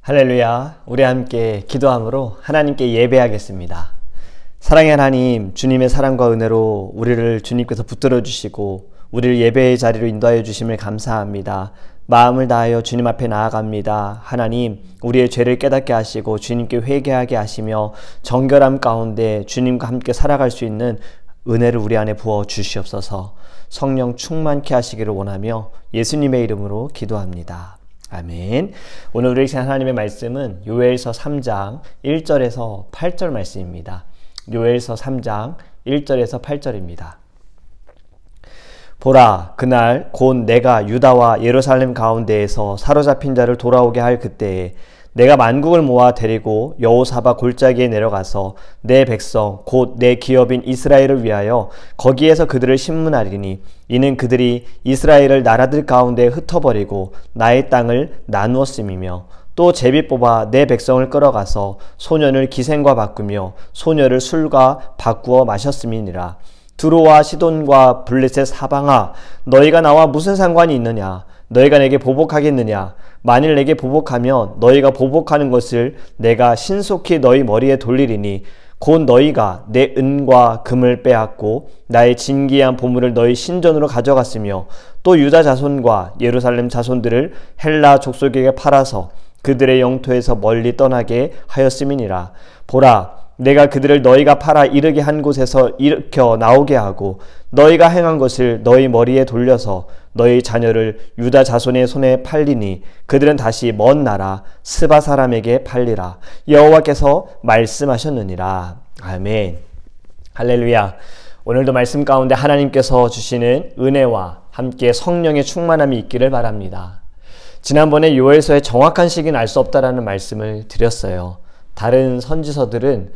할렐루야. 우리 함께 기도함으로 하나님께 예배하겠습니다. 사랑의 하나님, 주님의 사랑과 은혜로 우리를 주님께서 붙들어 주시고 우리를 예배의 자리로 인도하여 주심을 감사합니다. 마음을 다하여 주님 앞에 나아갑니다. 하나님, 우리의 죄를 깨닫게 하시고 주님께 회개하게 하시며 정결함 가운데 주님과 함께 살아갈 수 있는 은혜를 우리 안에 부어 주시옵소서. 성령 충만케 하시기를 원하며 예수님의 이름으로 기도합니다. 아멘. 오늘 우리에게 하나님의 말씀은 요엘서 3장 1절에서 8절 말씀입니다. 요엘서 3장 1절에서 8절입니다. 보라, 그날 곧 내가 유다와 예루살렘 가운데에서 사로잡힌 자를 돌아오게 할 그때에 내가 만국을 모아 데리고 여호사밧 골짜기에 내려가서 내 백성 곧 내 기업인 이스라엘을 위하여 거기에서 그들을 심문하리니 이는 그들이 이스라엘을 나라들 가운데 흩어버리고 나의 땅을 나누었음이며 또 제비 뽑아 내 백성을 끌어가서 소년을 기생과 바꾸며 소녀를 술과 바꾸어 마셨음이니라. 두로와 시돈과 블레셋 사방아, 너희가 나와 무슨 상관이 있느냐? 너희가 내게 보복하겠느냐? 만일 내게 보복하면 너희가 보복하는 것을 내가 신속히 너희 머리에 돌리리니 곧 너희가 내 은과 금을 빼앗고 나의 진귀한 보물을 너희 신전으로 가져갔으며 또 유다 자손과 예루살렘 자손들을 헬라 족속에게 팔아서 그들의 영토에서 멀리 떠나게 하였음이니라. 보라, 내가 그들을 너희가 팔아 이르게 한 곳에서 일으켜 나오게 하고 너희가 행한 것을 너희 머리에 돌려서 너희 자녀를 유다 자손의 손에 팔리니 그들은 다시 먼 나라 스바 사람에게 팔리라. 여호와께서 말씀하셨느니라. 아멘. 할렐루야. 오늘도 말씀 가운데 하나님께서 주시는 은혜와 함께 성령의 충만함이 있기를 바랍니다. 지난번에 요엘서의 정확한 시기는 알 수 없다라는 말씀을 드렸어요. 다른 선지서들은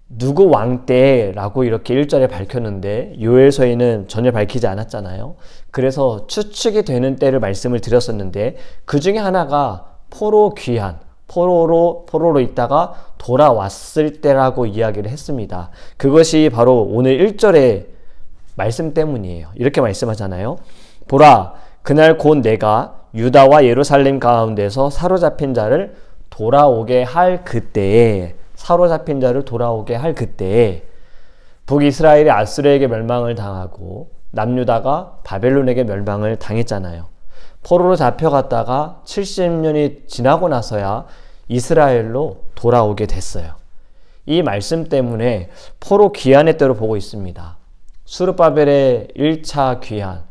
누구 왕 때라고 이렇게 1절에 밝혔는데 요엘서에는 전혀 밝히지 않았잖아요. 그래서 추측이 되는 때를 말씀을 드렸었는데 그 중에 하나가 포로 귀환, 포로로 있다가 돌아왔을 때라고 이야기를 했습니다. 그것이 바로 오늘 1절의 말씀 때문이에요. 이렇게 말씀하잖아요. 보라, 그날 곧 내가 유다와 예루살렘 가운데서 사로잡힌 자를 돌아오게 할 그때에, 사로잡힌 자를 돌아오게 할 그때에 북이스라엘이 아수르에게 멸망을 당하고 남유다가 바벨론에게 멸망을 당했잖아요. 포로로 잡혀갔다가 70년이 지나고 나서야 이스라엘로 돌아오게 됐어요. 이 말씀 때문에 포로 귀환의 때로 보고 있습니다. 스룹바벨의 1차 귀환,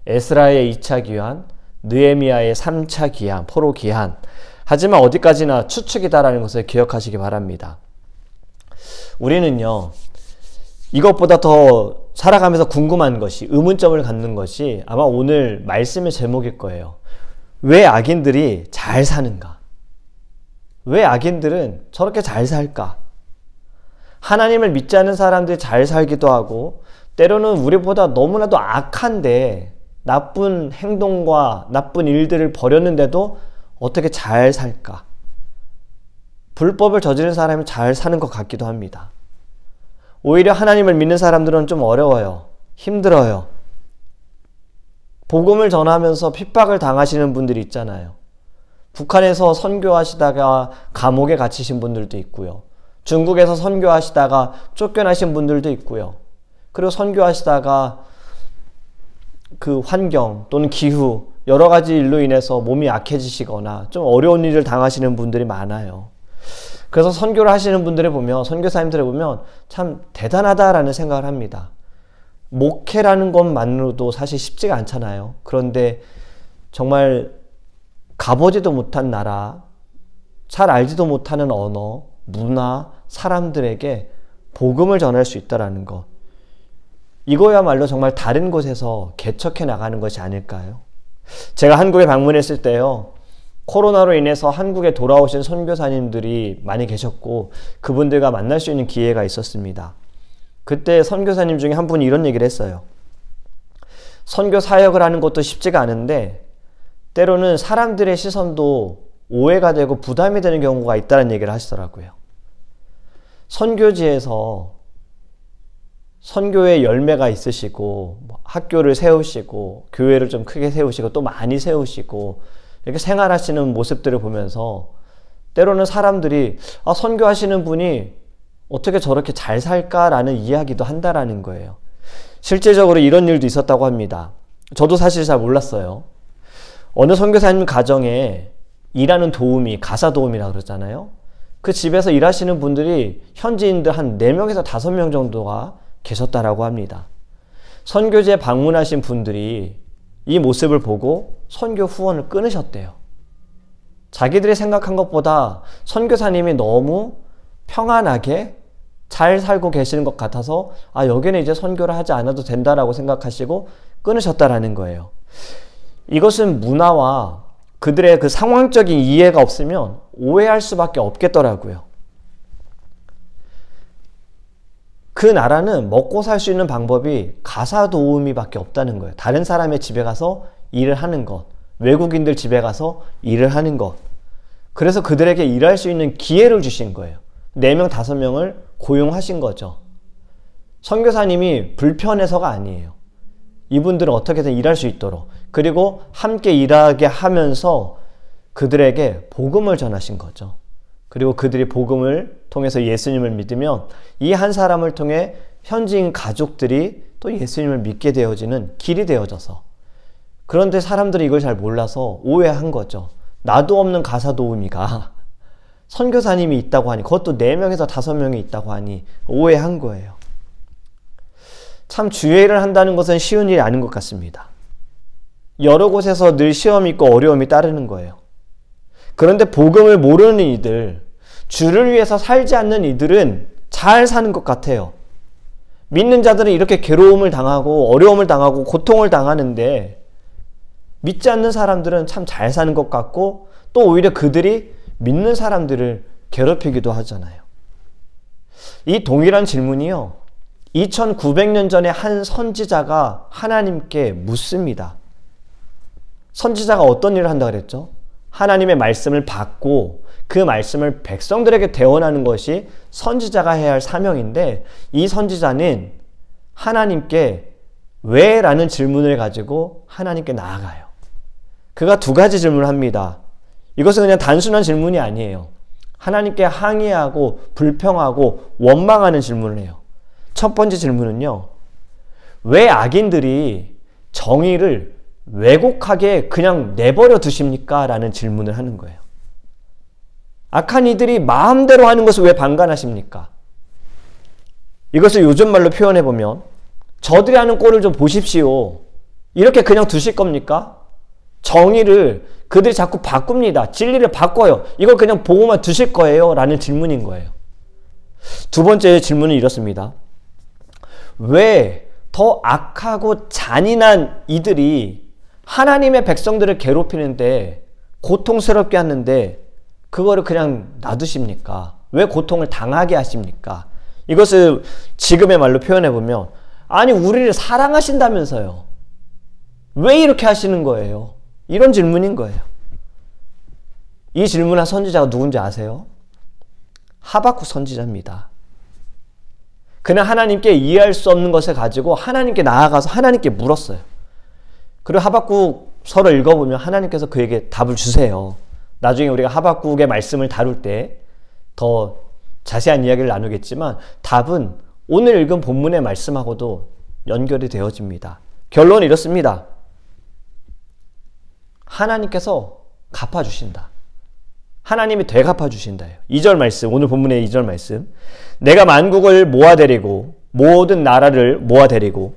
에스라의 2차 귀환, 느헤미야의 3차 귀환, 포로 귀환. 하지만 어디까지나 추측이다라는 것을 기억하시기 바랍니다. 우리는요, 이것보다 더 살아가면서 궁금한 것이, 의문점을 갖는 것이 아마 오늘 말씀의 제목일 거예요. 왜 악인들이 잘 사는가? 왜 악인들은 저렇게 잘 살까? 하나님을 믿지 않는 사람들이 잘 살기도 하고 때로는 우리보다 너무나도 악한데 나쁜 행동과 나쁜 일들을 벌였는데도 어떻게 잘 살까? 불법을 저지른 사람이 잘 사는 것 같기도 합니다. 오히려 하나님을 믿는 사람들은 좀 어려워요. 힘들어요. 복음을 전하면서 핍박을 당하시는 분들이 있잖아요. 북한에서 선교하시다가 감옥에 갇히신 분들도 있고요. 중국에서 선교하시다가 쫓겨나신 분들도 있고요. 그리고 선교하시다가 그 환경 또는 기후 여러 가지 일로 인해서 몸이 약해지시거나 좀 어려운 일을 당하시는 분들이 많아요. 그래서 선교를 하시는 분들을 보면, 선교사님들을 보면 참 대단하다라는 생각을 합니다. 목회라는 것만으로도 사실 쉽지가 않잖아요. 그런데 정말 가보지도 못한 나라, 잘 알지도 못하는 언어, 문화, 사람들에게 복음을 전할 수 있다는 것. 이거야말로 정말 다른 곳에서 개척해 나가는 것이 아닐까요? 제가 한국에 방문했을 때요, 코로나로 인해서 한국에 돌아오신 선교사님들이 많이 계셨고 그분들과 만날 수 있는 기회가 있었습니다. 그때 선교사님 중에 한 분이 이런 얘기를 했어요. 선교 사역을 하는 것도 쉽지가 않은데 때로는 사람들의 시선도 오해가 되고 부담이 되는 경우가 있다는 얘기를 하시더라고요. 선교지에서 선교의 열매가 있으시고 학교를 세우시고 교회를 좀 크게 세우시고 또 많이 세우시고 이렇게 생활하시는 모습들을 보면서 때로는 사람들이 선교하시는 분이 어떻게 저렇게 잘 살까라는 이야기도 한다라는 거예요. 실제적으로 이런 일도 있었다고 합니다. 저도 사실 잘 몰랐어요. 어느 선교사님 가정에 일하는 도우미, 가사 도우미라고 그러잖아요. 그 집에서 일하시는 분들이 현지인들 한 4명에서 5명 정도가 계셨다라고 합니다. 선교지에 방문하신 분들이 이 모습을 보고 선교 후원을 끊으셨대요. 자기들이 생각한 것보다 선교사님이 너무 평안하게 잘 살고 계시는 것 같아서 여기는 이제 선교를 하지 않아도 된다라고 생각하시고 끊으셨다라는 거예요. 이것은 문화와 그들의 그 상황적인 이해가 없으면 오해할 수밖에 없겠더라고요. 그 나라는 먹고 살 수 있는 방법이 가사 도우미밖에 없다는 거예요. 다른 사람의 집에 가서 일을 하는 것, 외국인들 집에 가서 일을 하는 것. 그래서 그들에게 일할 수 있는 기회를 주신 거예요. 4명, 5명을 고용하신 거죠. 선교사님이 불편해서가 아니에요. 이분들은 어떻게든 일할 수 있도록, 그리고 함께 일하게 하면서 그들에게 복음을 전하신 거죠. 그리고 그들이 복음을 통해서 예수님을 믿으면 이 한 사람을 통해 현지인 가족들이 또 예수님을 믿게 되어지는 길이 되어져서, 그런데 사람들이 이걸 잘 몰라서 오해한 거죠. 나도 없는 가사 도우미가 선교사님이 있다고 하니, 그것도 4명에서 5명이 있다고 하니 오해한 거예요. 참 주의 일을 한다는 것은 쉬운 일이 아닌 것 같습니다. 여러 곳에서 늘 시험이 있고 어려움이 따르는 거예요. 그런데 복음을 모르는 이들, 주를 위해서 살지 않는 이들은 잘 사는 것 같아요. 믿는 자들은 이렇게 괴로움을 당하고 어려움을 당하고 고통을 당하는데, 믿지 않는 사람들은 참 잘 사는 것 같고, 또 오히려 그들이 믿는 사람들을 괴롭히기도 하잖아요. 이 동일한 질문이요, 2900년 전에 한 선지자가 하나님께 묻습니다. 선지자가 어떤 일을 한다 그랬죠? 하나님의 말씀을 받고 그 말씀을 백성들에게 대언하는 것이 선지자가 해야 할 사명인데, 이 선지자는 하나님께 왜? 라는 질문을 가지고 하나님께 나아가요. 그가 2가지 질문을 합니다. 이것은 그냥 단순한 질문이 아니에요. 하나님께 항의하고 불평하고 원망하는 질문을 해요. 첫 번째 질문은요, 왜 악인들이 정의를 왜곡하게 그냥 내버려 두십니까? 라는 질문을 하는 거예요. 악한 이들이 마음대로 하는 것을 왜 방관하십니까? 이것을 요즘 말로 표현해보면, 저들이 하는 꼴을 좀 보십시오. 이렇게 그냥 두실 겁니까? 정의를 그들이 자꾸 바꿉니다. 진리를 바꿔요. 이걸 그냥 보고만 두실 거예요? 라는 질문인 거예요. 2번째 질문은 이렇습니다. 왜 더 악하고 잔인한 이들이 하나님의 백성들을 괴롭히는데, 고통스럽게 하는데 그거를 그냥 놔두십니까? 왜 고통을 당하게 하십니까? 이것을 지금의 말로 표현해보면, 아니 우리를 사랑하신다면서요. 왜 이렇게 하시는 거예요? 이런 질문인 거예요. 이 질문한 선지자가 누군지 아세요? 하박국 선지자입니다. 그는 하나님께 이해할 수 없는 것을 가지고 하나님께 나아가서 하나님께 물었어요. 그리고 하박국서를 읽어보면 하나님께서 그에게 답을 주세요. 나중에 우리가 하박국의 말씀을 다룰 때 더 자세한 이야기를 나누겠지만, 답은 오늘 읽은 본문의 말씀하고도 연결이 되어집니다. 결론은 이렇습니다. 하나님께서 갚아주신다. 하나님이 되갚아주신다. 2절 말씀, 오늘 본문의 2절 말씀. 내가 만국을 모아데리고 모든 나라를 모아데리고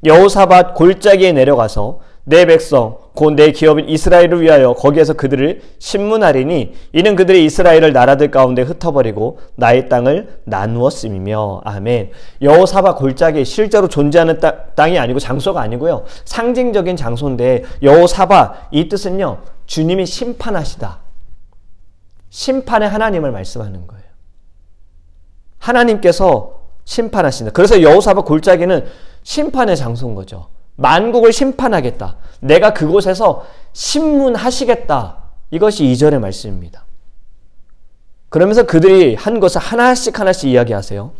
여호사밧 골짜기에 내려가서 내 백성 곧 내 기업인 이스라엘을 위하여 거기에서 그들을 심문하리니, 이는 그들이 이스라엘을 나라들 가운데 흩어버리고 나의 땅을 나누었음이며. 아멘. 여호사밧 골짜기, 실제로 존재하는 땅이 아니고 장소가 아니고요, 상징적인 장소인데, 여호사밧, 이 뜻은요, 주님이 심판하시다, 심판의 하나님을 말씀하는 거예요. 하나님께서 심판하신다. 그래서 여호사밧 골짜기는 심판의 장소인 거죠. 만국을 심판하겠다. 내가 그곳에서 심문하시겠다. 이것이 2절의 말씀입니다. 그러면서 그들이 한 것을 하나씩 이야기하세요.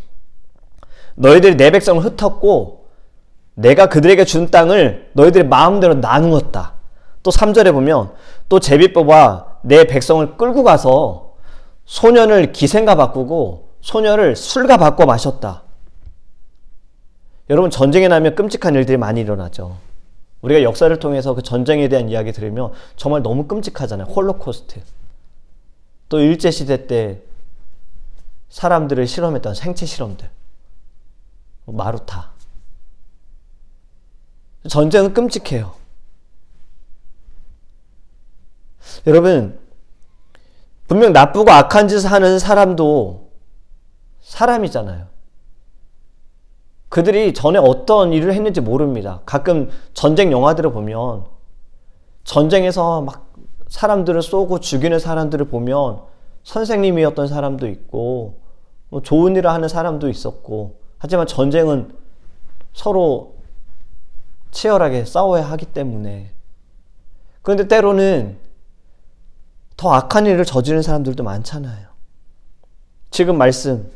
너희들이 내 백성을 흩었고 내가 그들에게 준 땅을 너희들이 마음대로 나누었다. 또 3절에 보면 또 제비 뽑아 내 백성을 끌고 가서 소년을 기생과 바꾸고 소녀를 술과 바꿔 마셨다. 여러분, 전쟁이 나면 끔찍한 일들이 많이 일어나죠. 우리가 역사를 통해서 그 전쟁에 대한 이야기 들으면 정말 너무 끔찍하잖아요. 홀로코스트. 또 일제시대 때 사람들을 실험했던 생체 실험들. 마루타. 전쟁은 끔찍해요. 여러분, 분명 나쁘고 악한 짓을 하는 사람도 사람이잖아요. 그들이 전에 어떤 일을 했는지 모릅니다. 가끔 전쟁 영화들을 보면 전쟁에서 막 사람들을 쏘고 죽이는 사람들을 보면 선생님이었던 사람도 있고 뭐 좋은 일을 하는 사람도 있었고, 하지만 전쟁은 서로 치열하게 싸워야 하기 때문에. 그런데 때로는 더 악한 일을 저지르는 사람들도 많잖아요. 지금 말씀,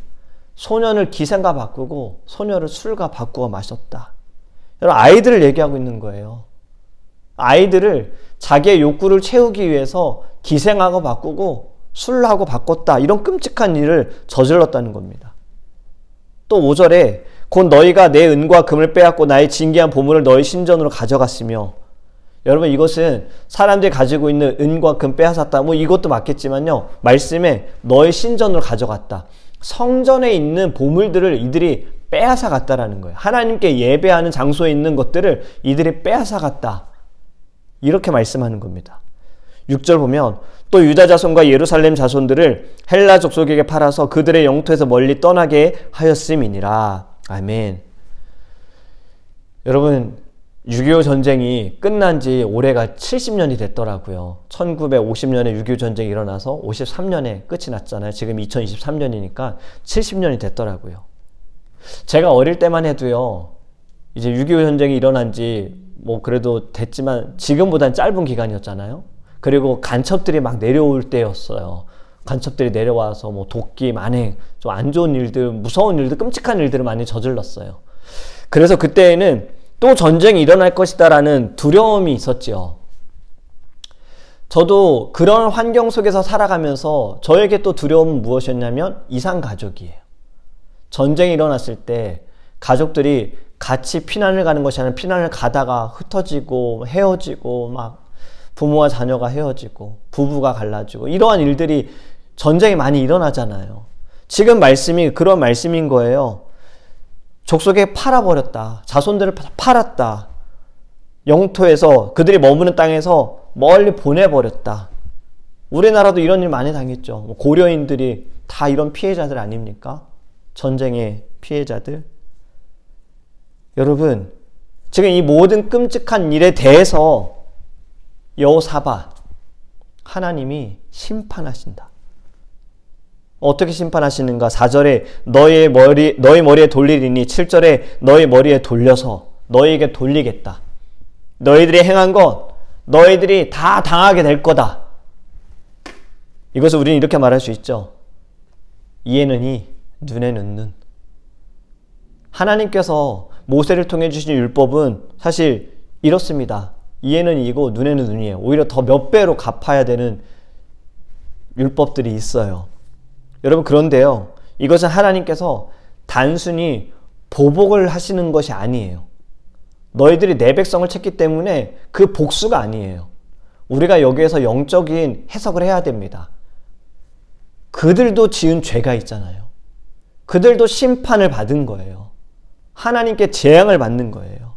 소년을 기생과 바꾸고 소녀를 술과 바꾸어 마셨다. 여러분, 아이들을 얘기하고 있는 거예요. 아이들을 자기의 욕구를 채우기 위해서 기생하고 바꾸고 술하고 바꿨다. 이런 끔찍한 일을 저질렀다는 겁니다. 또 5절에 곧 너희가 내 은과 금을 빼앗고 나의 진귀한 보물을 너희 신전으로 가져갔으며, 여러분, 이것은 사람들이 가지고 있는 은과 금 빼앗았다. 뭐 이것도 맞겠지만요. 말씀에 너희 신전으로 가져갔다. 성전에 있는 보물들을 이들이 빼앗아 갔다라는 거예요. 하나님께 예배하는 장소에 있는 것들을 이들이 빼앗아 갔다. 이렇게 말씀하는 겁니다. 6절 보면 또 유다 자손과 예루살렘 자손들을 헬라 족속에게 팔아서 그들의 영토에서 멀리 떠나게 하였음이니라. 아멘. 여러분, 6.25 전쟁이 끝난 지 올해가 70년이 됐더라고요. 1950년에 6.25 전쟁이 일어나서 53년에 끝이 났잖아요. 지금 2023년이니까 70년이 됐더라고요. 제가 어릴 때만 해도요, 이제 6.25 전쟁이 일어난 지 뭐 그래도 됐지만 지금보단 짧은 기간이었잖아요. 그리고 간첩들이 막 내려올 때였어요. 간첩들이 내려와서 뭐 도끼, 만행, 좀 안 좋은 일들, 무서운 일들, 끔찍한 일들을 많이 저질렀어요. 그래서 그때에는 또 전쟁이 일어날 것이다 라는 두려움이 있었죠. 저도 그런 환경 속에서 살아가면서 저에게 또 두려움은 무엇이었냐면 이산가족이에요. 전쟁이 일어났을 때 가족들이 같이 피난을 가는 것이 아니라 피난을 가다가 흩어지고 헤어지고 막 부모와 자녀가 헤어지고 부부가 갈라지고 이러한 일들이 전쟁이 많이 일어나잖아요. 지금 말씀이 그런 말씀인 거예요. 족속에 팔아버렸다. 자손들을 팔았다. 영토에서 그들이 머무는 땅에서 멀리 보내버렸다. 우리나라도 이런 일 많이 당했죠. 고려인들이 다 이런 피해자들 아닙니까? 전쟁의 피해자들. 여러분, 지금 이 모든 끔찍한 일에 대해서 여호사밧, 하나님이 심판하신다. 어떻게 심판하시는가? 4절에 너희 머리에 돌리리니 7절에 너희 머리에 돌려서 너희에게 돌리겠다. 너희들이 행한 것 너희들이 다 당하게 될 거다. 이것을 우리는 이렇게 말할 수 있죠. 이에는 이, 눈에는 눈. 하나님께서 모세를 통해 주신 율법은 사실 이렇습니다. 이에는 이고 눈에는 눈이에요. 오히려 더 몇 배로 갚아야 되는 율법들이 있어요. 여러분, 그런데요, 이것은 하나님께서 단순히 보복을 하시는 것이 아니에요. 너희들이 내 백성을 쳤기 때문에 그 복수가 아니에요. 우리가 여기에서 영적인 해석을 해야 됩니다. 그들도 지은 죄가 있잖아요. 그들도 심판을 받은 거예요. 하나님께 재앙을 받는 거예요.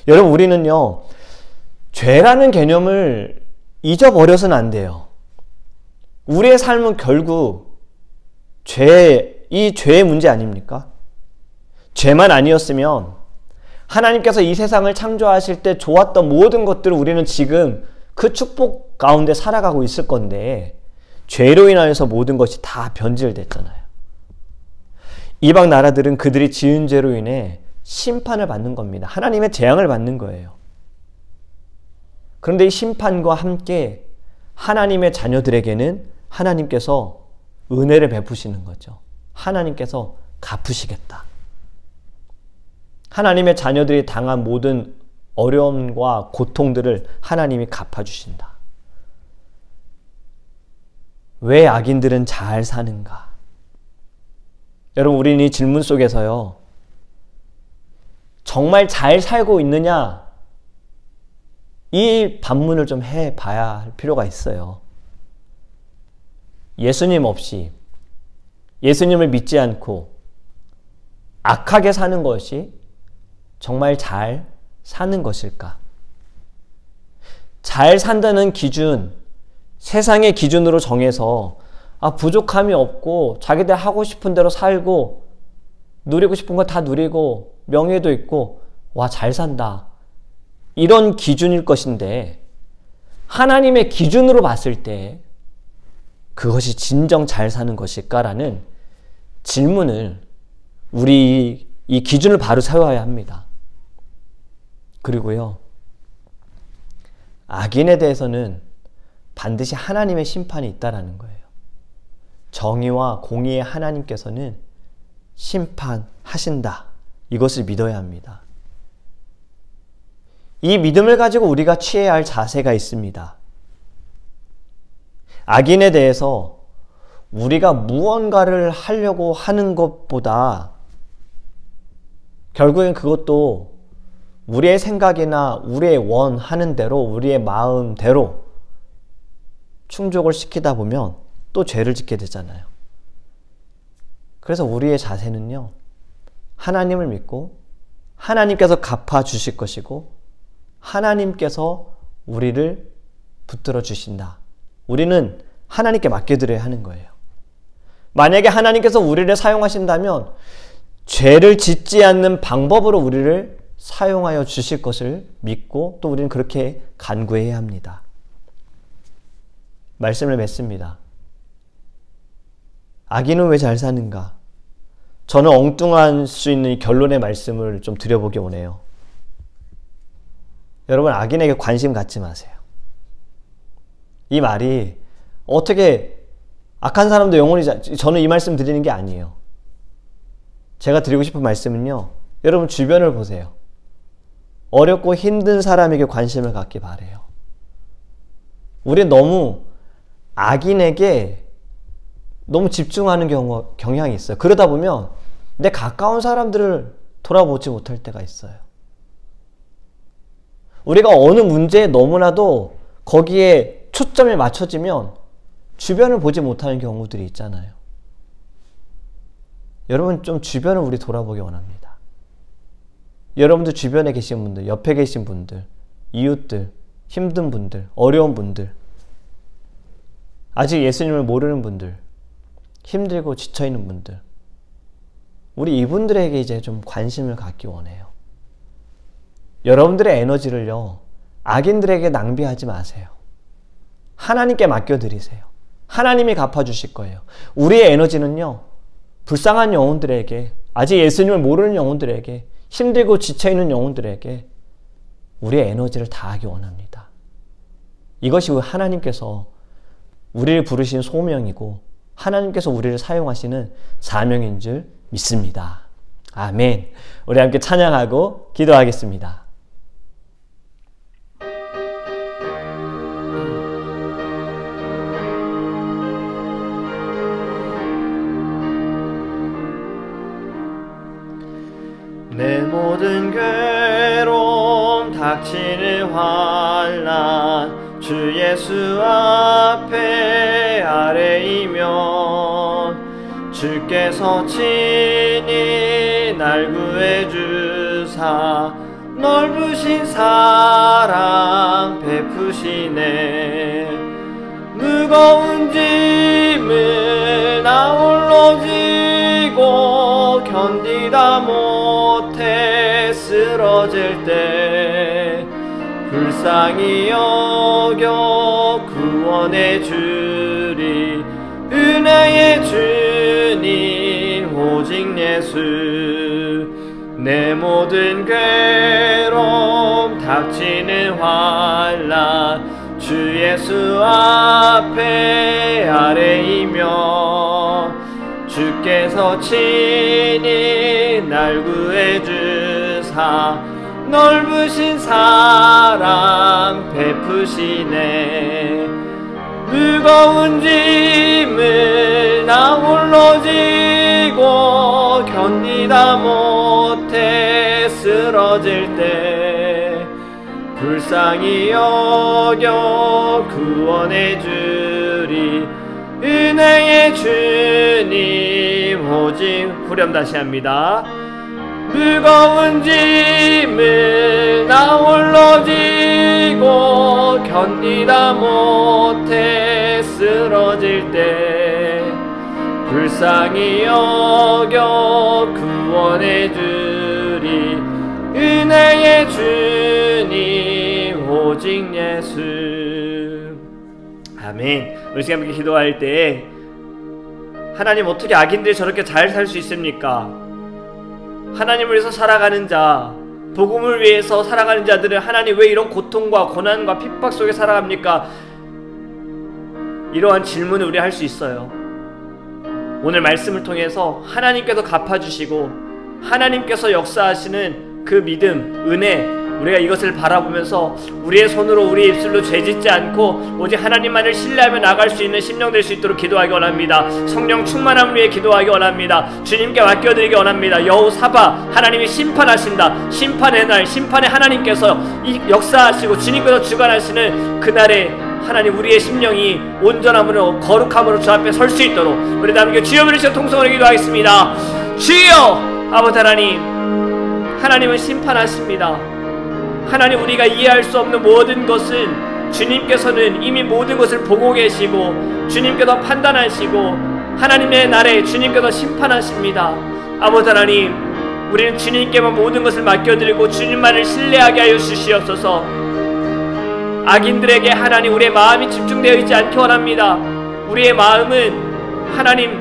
여러분, 우리는요, 죄라는 개념을 잊어버려서는 안 돼요. 우리의 삶은 결국 이 죄의 문제 아닙니까? 죄만 아니었으면 하나님께서 이 세상을 창조하실 때 좋았던 모든 것들을 우리는 지금 그 축복 가운데 살아가고 있을 건데, 죄로 인하여서 모든 것이 다 변질됐잖아요. 이방 나라들은 그들이 지은 죄로 인해 심판을 받는 겁니다. 하나님의 재앙을 받는 거예요. 그런데 이 심판과 함께 하나님의 자녀들에게는 하나님께서 은혜를 베푸시는 거죠. 하나님께서 갚으시겠다. 하나님의 자녀들이 당한 모든 어려움과 고통들을 하나님이 갚아주신다. 왜 악인들은 잘 사는가? 여러분, 우리는 이 질문 속에서요, 정말 잘 살고 있느냐? 이 반문을 좀 해봐야 할 필요가 있어요. 예수님 없이, 예수님을 믿지 않고 악하게 사는 것이 정말 잘 사는 것일까? 잘 산다는 기준, 세상의 기준으로 정해서 부족함이 없고 자기들 하고 싶은 대로 살고 누리고 싶은 거 다 누리고 명예도 있고 와, 잘 산다. 이런 기준일 것인데 하나님의 기준으로 봤을 때 그것이 진정 잘 사는 것일까라는 질문을 우리 이 기준을 바로 세워야 합니다. 그리고요, 악인에 대해서는 반드시 하나님의 심판이 있다라는 거예요. 정의와 공의의 하나님께서는 심판하신다. 이것을 믿어야 합니다. 이 믿음을 가지고 우리가 취해야 할 자세가 있습니다. 악인에 대해서 우리가 무언가를 하려고 하는 것보다 결국엔 그것도 우리의 생각이나 우리의 원하는 대로, 우리의 마음대로 충족을 시키다 보면 또 죄를 짓게 되잖아요. 그래서 우리의 자세는요, 하나님을 믿고 하나님께서 갚아주실 것이고 하나님께서 우리를 붙들어 주신다. 우리는 하나님께 맡겨드려야 하는 거예요. 만약에 하나님께서 우리를 사용하신다면 죄를 짓지 않는 방법으로 우리를 사용하여 주실 것을 믿고 또 우리는 그렇게 간구해야 합니다. 말씀을 맺습니다. 악인은 왜 잘 사는가? 저는 엉뚱할 수 있는 이 결론의 말씀을 좀 드려보기 원해요. 여러분, 악인에게 관심 갖지 마세요. 이 말이 어떻게 악한 사람도 영원히 저는 이 말씀 드리는 게 아니에요. 제가 드리고 싶은 말씀은요, 여러분 주변을 보세요. 어렵고 힘든 사람에게 관심을 갖기 바라요. 우리는 너무 악인에게 너무 집중하는 경향이 있어요. 그러다 보면 내 가까운 사람들을 돌아보지 못할 때가 있어요. 우리가 어느 문제에 너무나도 거기에 초점이 맞춰지면 주변을 보지 못하는 경우들이 있잖아요. 여러분, 좀 주변을 우리 돌아보기 원합니다. 여러분들 주변에 계신 분들, 옆에 계신 분들, 이웃들, 힘든 분들, 어려운 분들, 아직 예수님을 모르는 분들, 힘들고 지쳐있는 분들, 우리 이분들에게 이제 좀 관심을 갖기 원해요. 여러분들의 에너지를요, 악인들에게 낭비하지 마세요. 하나님께 맡겨드리세요. 하나님이 갚아주실 거예요. 우리의 에너지는요, 불쌍한 영혼들에게, 아직 예수님을 모르는 영혼들에게, 힘들고 지쳐있는 영혼들에게 우리의 에너지를 다하기 원합니다. 이것이 하나님께서 우리를 부르신 소명이고 하나님께서 우리를 사용하시는 사명인 줄 믿습니다. 아멘. 우리 함께 찬양하고 기도하겠습니다. 내 모든 괴로움 닥치는 환난 주 예수 앞에 아뢰이면 주께서 친히 날 구해 주사 넓으신 사랑 베푸시네. 무거운 짐을 나 홀로 지고 견디다 못해 쓰러질 때 불쌍히 여겨 구원해 주리. 은혜의 주님 오직 예수. 내 모든 괴로움 닥치는 환난 주 예수 앞에 아뢰이며 주께서 친히 날 구해 주사 넓으신 사랑 베푸시네. 무거운 짐 불쌍히 여겨 구원해 주리. 은혜의 주님 오직 후렴 다시 합니다. 무거운 짐을 나 홀로 지고 견디다 못해 쓰러질 때 불쌍히 여겨 구원해 주리. 은혜의 주님 오직 예수. 아멘. 우리 시간 함께 기도할 때 하나님, 어떻게 악인들이 저렇게 잘 살 수 있습니까? 하나님을 위해서 살아가는 자, 복음을 위해서 살아가는 자들은 하나님 왜 이런 고통과 고난과 핍박 속에 살아갑니까? 이러한 질문을 우리 할 수 있어요. 오늘 말씀을 통해서 하나님께서 갚아주시고 하나님께서 역사하시는 그 믿음, 은혜, 우리가 이것을 바라보면서 우리의 손으로 우리의 입술로 죄짓지 않고 오직 하나님만을 신뢰하며 나갈 수 있는 심령 될 수 있도록 기도하기 원합니다. 성령 충만함을 위해 기도하기 원합니다. 주님께 맡겨드리기 원합니다. 여호사밧, 하나님이 심판하신다. 심판의 날, 심판의 하나님께서 이 역사하시고 주님께서 주관하시는 그날에 하나님, 우리의 심령이 온전함으로 거룩함으로 주 앞에 설 수 있도록 우리 다 함께 주여 부르시어 통성으로 기도하겠습니다. 주여! 아버지 하나님, 하나님은 심판하십니다. 하나님, 우리가 이해할 수 없는 모든 것은 주님께서는 이미 모든 것을 보고 계시고 주님께서 판단하시고 하나님의 날에 주님께서 심판하십니다. 아버지 하나님, 우리는 주님께만 모든 것을 맡겨드리고 주님만을 신뢰하게 하여 주시옵소서. 악인들에게 하나님, 우리의 마음이 집중되어 있지 않게 원합니다. 우리의 마음은 하나님,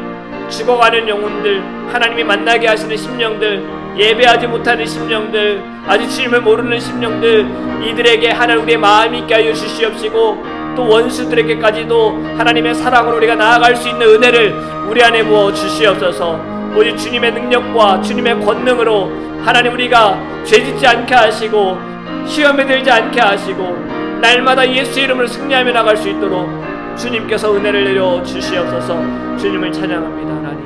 죽어가는 영혼들, 하나님이 만나게 하시는 심령들, 예배하지 못하는 심령들, 아직 주님을 모르는 심령들, 이들에게 하나님 우리의 마음이 있게 하여 주시옵시고 또 원수들에게까지도 하나님의 사랑으로 우리가 나아갈 수 있는 은혜를 우리 안에 부어 주시옵소서. 오직 주님의 능력과 주님의 권능으로 하나님 우리가 죄짓지 않게 하시고 시험에 들지 않게 하시고 날마다 예수의 이름으로 승리하며 나갈 수 있도록 주님께서 은혜를 내려 주시옵소서. 주님을 찬양합니다. 하나님,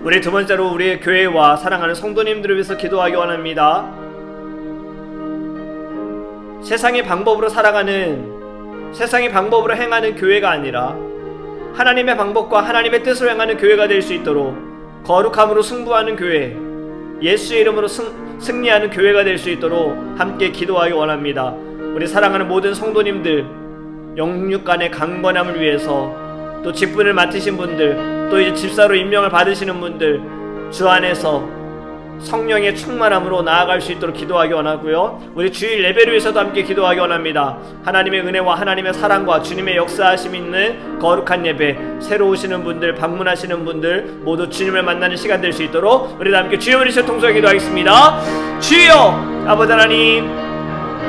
우리 두 번째로 우리의 교회와 사랑하는 성도님들을 위해서 기도하기 원합니다. 세상의 방법으로 살아가는, 세상의 방법으로 행하는 교회가 아니라 하나님의 방법과 하나님의 뜻으로 행하는 교회가 될 수 있도록 거룩함으로 승부하는 교회, 예수의 이름으로 승리하는 교회가 될 수 있도록 함께 기도하기 원합니다. 우리 사랑하는 모든 성도님들, 영육 간의 강건함을 위해서, 또 직분을 맡으신 분들, 또 이제 집사로 임명을 받으시는 분들, 주 안에서 성령의 충만함으로 나아갈 수 있도록 기도하기 원하고요. 우리 주일 예배를 위해서도 함께 기도하기 원합니다. 하나님의 은혜와 하나님의 사랑과 주님의 역사하심이 있는 거룩한 예배, 새로 오시는 분들, 방문하시는 분들 모두 주님을 만나는 시간 될 수 있도록 우리 다 함께 주여 부르시어 통성에 기도하겠습니다. 주여! 아버지 하나님,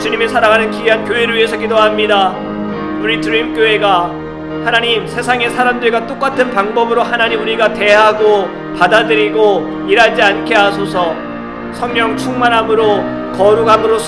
주님이 사랑하는 귀한 교회를 위해서 기도합니다. 우리 드림교회가 하나님, 세상의 사람들과 똑같은 방법으로 하나님 우리가 대하고 받아들이고 일하지 않게 하소서. 성령 충만함으로 거룩함으로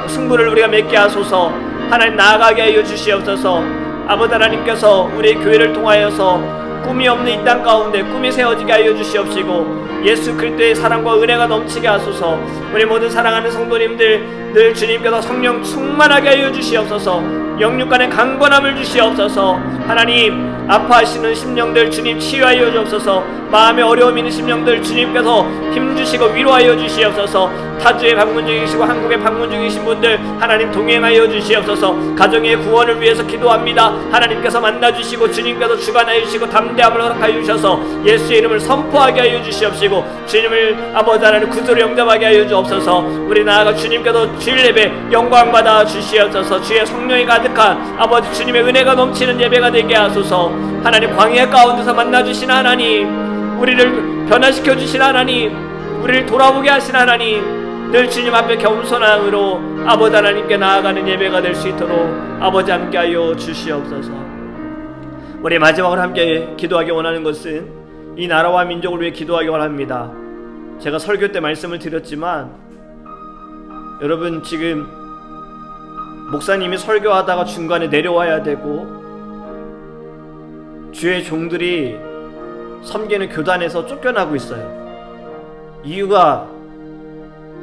승부를 우리가 맺게 하소서. 하나님, 나아가게 하여 주시옵소서. 아버지 하나님께서 우리의 교회를 통하여서 꿈이 없는 이 땅 가운데 꿈이 세워지게 하여 주시옵시고 예수 그리스도의 사랑과 은혜가 넘치게 하소서. 우리 모든 사랑하는 성도님들, 늘 주님께서 성령 충만하게 하여 주시옵소서. 영육 간의 강건함을 주시옵소서. 하나님, 아파하시는 심령들 주님 치유하여 주옵소서. 마음에 어려움 있는 심령들 주님께서 힘주시고 위로하여 주시옵소서. 타주에 방문 중이시고 한국에 방문 중이신 분들 하나님 동행하여 주시옵소서. 가정의 구원을 위해서 기도합니다. 하나님께서 만나주시고 주님께서 주관하여 주시고 담대함을 허락하여 주셔서 예수의 이름을 선포하게 하여 주시옵시고 주님을 아버지 하나님 구주로 영접하게 하여 주옵소서. 우리 나아가 주님께서 주일 예배 영광받아 주시옵소서. 주의 성령이 가득한 아버지 주님의 은혜가 넘치는 예배가 되게 하소서. 하나님, 광야 가운데서 만나주신 하나님, 우리를 변화시켜 주신 하나님, 우리를 돌아보게 하신 하나님, 늘 주님 앞에 겸손함으로 아버지 하나님께 나아가는 예배가 될 수 있도록 아버지 함께하여 주시옵소서. 우리 마지막으로 함께 기도하기 원하는 것은 이 나라와 민족을 위해 기도하기 원합니다. 제가 설교 때 말씀을 드렸지만 여러분, 지금 목사님이 설교하다가 중간에 내려와야 되고 주의 종들이 섬기는 교단에서 쫓겨나고 있어요. 이유가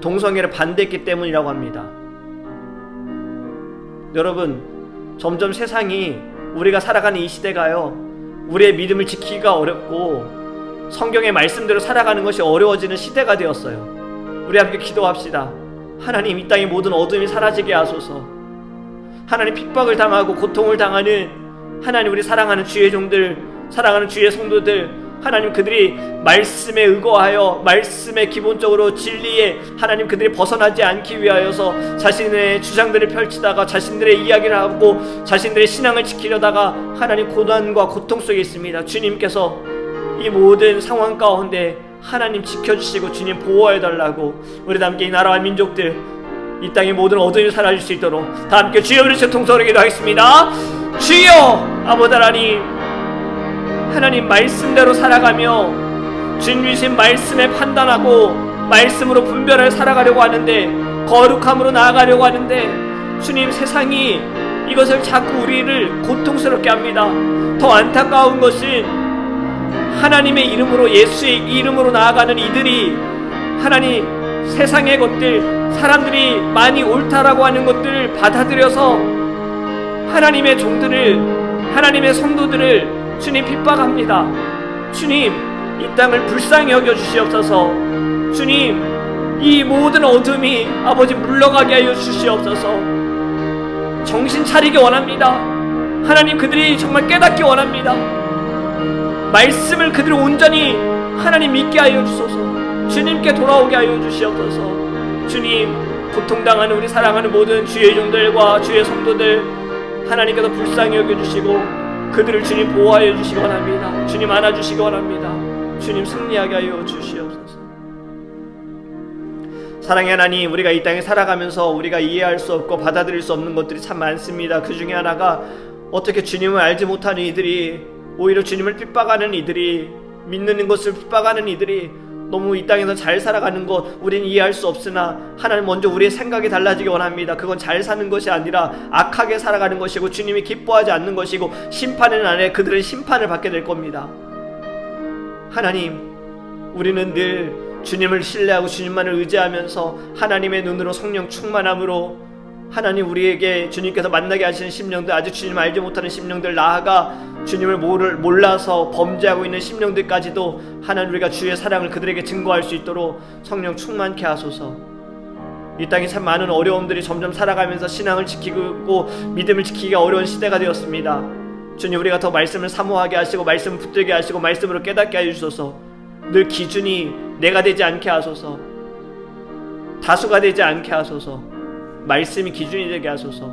동성애를 반대했기 때문이라고 합니다. 여러분, 점점 세상이, 우리가 살아가는 이 시대가요, 우리의 믿음을 지키기가 어렵고 성경의 말씀대로 살아가는 것이 어려워지는 시대가 되었어요. 우리 함께 기도합시다. 하나님, 이 땅의 모든 어둠이 사라지게 하소서. 하나님, 핍박을 당하고 고통을 당하는 하나님, 우리 사랑하는 주의 종들, 사랑하는 주의 성도들, 하나님, 그들이 말씀에 의거하여 말씀에 기본적으로 진리에 하나님, 그들이 벗어나지 않기 위하여서 자신의 주장들을 펼치다가 자신들의 이야기를 하고 자신들의 신앙을 지키려다가 하나님, 고난과 고통 속에 있습니다. 주님께서 이 모든 상황 가운데 하나님 지켜주시고 주님 보호해달라고, 우리 다 함께 이 나라와 민족들, 이 땅의 모든 어둠이 사라질 수 있도록 다 함께 주여 부르짖어 통성으로 기도하겠습니다. 주여, 아버지 하나님, 하나님 말씀대로 살아가며 주님 주신 말씀에 판단하고 말씀으로 분별을 살아가려고 하는데, 거룩함으로 나아가려고 하는데 주님, 세상이 이것을 자꾸 우리를 고통스럽게 합니다. 더 안타까운 것은 하나님의 이름으로, 예수의 이름으로 나아가는 이들이 하나님, 세상의 것들, 사람들이 많이 옳다라고 하는 것들을 받아들여서 하나님의 종들을, 하나님의 성도들을 주님 핍박합니다. 주님, 이 땅을 불쌍히 여겨 주시옵소서. 주님, 이 모든 어둠이 아버지 물러가게 하여 주시옵소서. 정신 차리기 원합니다. 하나님, 그들이 정말 깨닫기 원합니다. 말씀을 그들이 온전히 하나님 믿게 하여 주소서. 주님께 돌아오게 하여 주시옵소서. 주님, 고통당하는 우리 사랑하는 모든 주의 종들과 주의 성도들, 하나님께서 불쌍히 여겨주시고 그들을 주님 보호하여 주시기 원합니다. 주님 안아주시기 원합니다. 주님 승리하게 하여 주시옵소서. 사랑의 하나님, 우리가 이 땅에 살아가면서 우리가 이해할 수 없고 받아들일 수 없는 것들이 참 많습니다. 그 중에 하나가, 어떻게 주님을 알지 못하는 이들이, 오히려 주님을 핍박하는 이들이, 믿는 것을 핍박하는 이들이 너무 이 땅에서 잘 살아가는 것 우리는 이해할 수 없으나, 하나님 먼저 우리의 생각이 달라지기 원합니다. 그건 잘 사는 것이 아니라 악하게 살아가는 것이고 주님이 기뻐하지 않는 것이고, 심판의 날에 그들은 심판을 받게 될 겁니다. 하나님, 우리는 늘 주님을 신뢰하고 주님만을 의지하면서 하나님의 눈으로 성령 충만함으로 하나님, 우리에게 주님께서 만나게 하시는 심령들, 아직 주님 알지 못하는 심령들, 나아가 주님을 몰라서 범죄하고 있는 심령들까지도 하나님, 우리가 주의 사랑을 그들에게 증거할 수 있도록 성령 충만케 하소서. 이 땅에 참 많은 어려움들이 점점 살아가면서 신앙을 지키고 믿음을 지키기가 어려운 시대가 되었습니다. 주님, 우리가 더 말씀을 사모하게 하시고 말씀을 붙들게 하시고 말씀으로 깨닫게 해주소서. 늘 기준이 내가 되지 않게 하소서. 다수가 되지 않게 하소서. 말씀이 기준이 되게 하소서.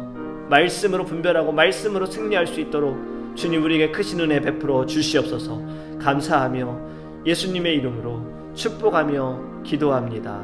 말씀으로 분별하고 말씀으로 승리할 수 있도록 주님, 우리에게 크신 은혜 베풀어 주시옵소서. 감사하며 예수님의 이름으로 축복하며 기도합니다.